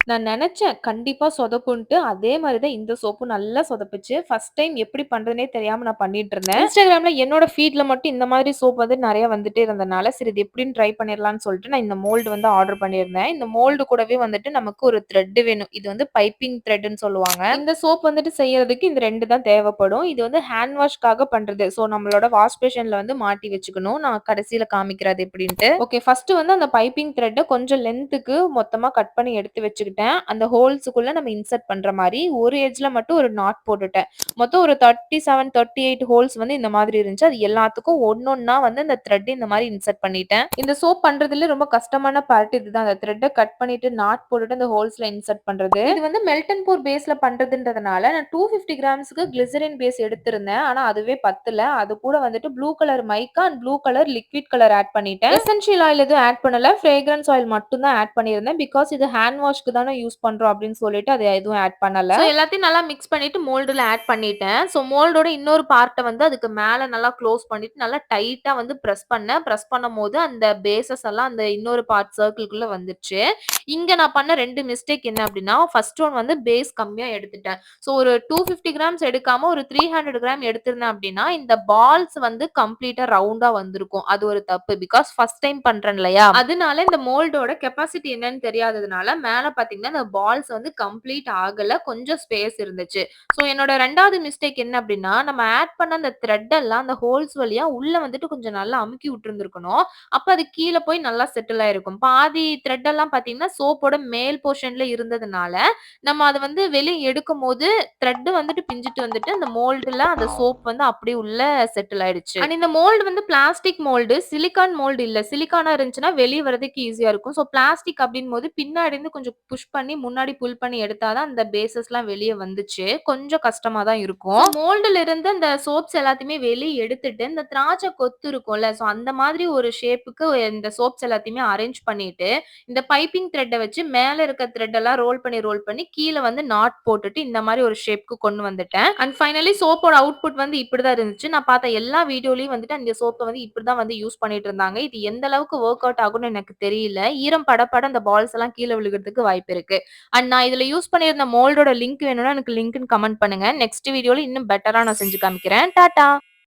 நான் நெனச்சேன் கண்டிப்பா சொதப்புன்ட்டு. அதே மாரி தான் இந்த சோப்பும் நல்லா சொதப்புச்சு. ஃபர்ஸ்ட் டைம் எப்படி பண்றதுன்னே தெரியாம நான் பண்ணிட்டு இருந்தேன். Instagramல என்னோட ஃபீட்ல மட்டும் இந்த மாதிரி சோப் வந்து நெறைய வந்துட்டே இருந்தனால, சரி இது எப்படின்னு ட்ரை பண்ணிரலாம்னு சொல்லிட்டு நான் இந்த மோல்டு வந்து ஆர்டர் பண்ணியிருந்தேன். இந்த மோல்டு கூடவே வந்துட்டு நமக்கு ஒரு த்ரெட் வேணும். இது வந்து பைப்பிங் த்ரெட்ன்னு சொல்லுவாங்க. இந்த சோப் வந்துட்டு செய்யறதுக்கு இந்த 2 தான் தேவைப்படும். இது வந்து ஹேண்ட் வாஷ்க்காக பண்றது. ஸோ நம்மளோட வாஷ் பேஷன்ல வந்து மாட்டி வச்சுக்கணும். நான் கடைசில காமிக்கிறேன் அது எப்படின்ட்டு. ஓகே ஃபர்ஸ்ட் வந்து அந்த பைப்பிங் த்ரெட்ட கொஞ்சம் லென்த்துக்கு மொத்தமா கட் பண்ணி எடுத்து வச்சுக்கிட்டேன். அந்த ஹோல்ஸுக்குள்ள நம்ம இன்சர்ட் பண்ற மாரி ஒரு எட்ஜ்ல மட்டும் ஒரு நாட் போட்டுட்டேன். மொத்தம் ஒரு 37, 38 ஹோல்ஸ் வந்து இந்த மாதிரி இருந்துச்சு. அது எல்லாத்துக்கும் ஒண்ணொன்னா வந்து இந்த த்ரெட் இந்த மாரி இன்சர்ட் பண்ணிட்டேன். இந்த சோப் பண்றதுல ரொம்ப கஷ்டமான பார்ட் இதுதான். அந்த த்ரெட்ட கட் பண்ணிட்டு நாட் போட்டுட்டு அந்த ஹோல்ஸ்ல இன்சர்ட் பண்றது. இது வந்து மெல்ட் அண்ட் போர் பேஸ்ல பண்றதுன்றதுனால நான் 250 கிராம்ஸ்க்கு கிளிசரின் பேஸ் எடுத்திருந்தேன். ஆனா அதுவே பத்தல. அது கூட வந்துட்டு blue colour mica and blue colour liquid colour add பண்ணிட்டேன். எசென்ஷியல் ஆயில் எதுவும் ஆட் பண்ணல. ஃப்ரேக்ரன்ஸ் ஆயில் மட்டும் தான் ஆட் பண்ணியிருந்தேன். பிகாஸ் இது ஹேண்ட் வாஷ்க்கு தானே யூஸ் பண்றோம் அப்படின்னு சொல்லிட்டு அது எதுவும் ஆட் பண்ணல. ஸோ எல்லாத்தையும் நல்லா மிக்ஸ் பண்ணிட்டு மோல்டுல ஆட் பண்ணிட்டேன். ஸோ மோல்டோட இன்னொரு பார்ட்ட வந்து அதுக்கு மேல நல்லா க்ளோஸ் பண்ணிட்டு நல்லா டைட்டா வந்து பிரஸ் பண்ணேன். பிரஸ் பண்ணும்போது அந்த பேஸஸ் எல்லாம் அந்த இன்னொரு பார்ட் சர்க்கிள்குள்ள வந்துருச்சு. இங்க நான் பண்ண 2 மிஸ்டேக் என்ன அப்படின்னா, ஃபர்ஸ்ட் ஒன் வந்து பேஸ் கம்மியா எடுத்துட்டேன். ஸோ ஒரு 250 கிராம்ஸ் எடுக்காம ஒரு 300 கிராம் எடுத்திருந்தேன் அப்படின்னா, இந்த பால்ஸ் வந்து கம்ப்ளீட்டா ரவுண்டா வந்திருக்கும். அது ஒரு தப்பு. பிகாஸ் ஃபர்ஸ்ட் டைம் பண்றேன் இல்லையா? அதனால இந்த மோல்டோட கெப்பாசிட்டி என்னன்னு தெரியாததுனால, மேல பார்த்தீங்கன்னா, இந்த பால்ஸ் வந்து கம்ப்ளீட் ஆகல. கொஞ்சம் ஸ்பேஸ் இருந்துச்சு. ஸோ என்னோட 2வது மிஸ்டேக் என்ன அப்படின்னா, நம்ம ஆட் பண்ண அந்த த்ரெட் எல்லாம் அந்த ஹோல்ஸ் வழியா உள்ள வந்துட்டு கொஞ்சம் நல்லா அமுக்கி விட்டுருந்திருக்கணும். அப்ப அது கீழ போய் நல்லா செட்டில் ஆயிருக்கும். பாதி த்ரெட் எல்லாம் பார்த்தீங்கன்னா, சோப்போட மேல் போர்ஷன்ல இருந்ததுனால, நம்ம அத வந்து வெளிய எடுக்கும்போது த்ரெட் வந்துட்டு பிஞ்சுட்டு வந்துட்டு, அந்த மோல்டுல அந்த சோப் வந்து அப்படியே உள்ள செட்டில் ஆயிடுச்சு. அண்ட் இந்த மோல்டு வந்து பிளாஸ்டிக் மோல்டு. சிலிக்கான் மோல்டு இல்ல. சிலிக்கானா இருந்துச்சுன்னா வெளிய வரதுக்கு ஈஸியா இருக்கும். ஸோ பிளாஸ்டிக் அப்படின்னும்போது பின்னாடி இருந்து கொஞ்சம் புஷ் பண்ணி முன்னாடி புல் பண்ணி எடுத்தா தான் அந்த பேஸஸ்லாம் வெளிய வந்துச்சு. கொஞ்சம் கஷ்டமா தான் இருக்கும். மோல்டுல இருந்து அந்த சோப்ஸ் எல்லாத்தையுமே வெளிய எடுத்துட்டு, இந்த திராட்சை கொத்து இருக்கும்ல, ஸோ அந்த மாதிரி ஒரு ஷேப்புக்கு இந்த சோப்ஸ் எல்லாத்தையுமே அரேஞ்ச் பண்ணிட்டு, இந்த பைப்பிங் த்ரெட்ட வச்சு மேல இருக்க த்ரெட் எல்லாம் ரோல் பண்ணி கீழ வந்து நாட் போட்டுட்டு இந்த மாரி ஒரு ஷேப்க்கு கொண்டு வந்துட்டேன். அண்ட் ஃபைனலி சோப்போட அவுட்புட் வந்து இப்படிதான் இருந்துச்சு. நான் பார்த்த எல்லா வீடியோலயும் வந்துட்டு அந்த சோப்ப வந்து இப்படிதான் வந்து யூஸ் பண்ணிட்டு இருந்தாங்க. இது எந்த அளவுக்கு வொர்க் அவுட் ஆகும்னு எனக்கு தெரியல. ஈரம் பட பட அந்த பால்ஸ் எல்லாம் கீழ விழுகுறதுக்கு வாய்ப்பு இருக்கு. அண்ட் நான் இதுல யூஸ் பண்ணியிருந்த மோல்டோட லிங்க் வேணும்னா எனக்கு லிங்க்ன்னு கமெண்ட் பண்ணுங்க. நெக்ஸ்ட் வீடியோல இன்னும் பெட்டரா நான் செஞ்சு காமிக்கிறேன். டாட்டா.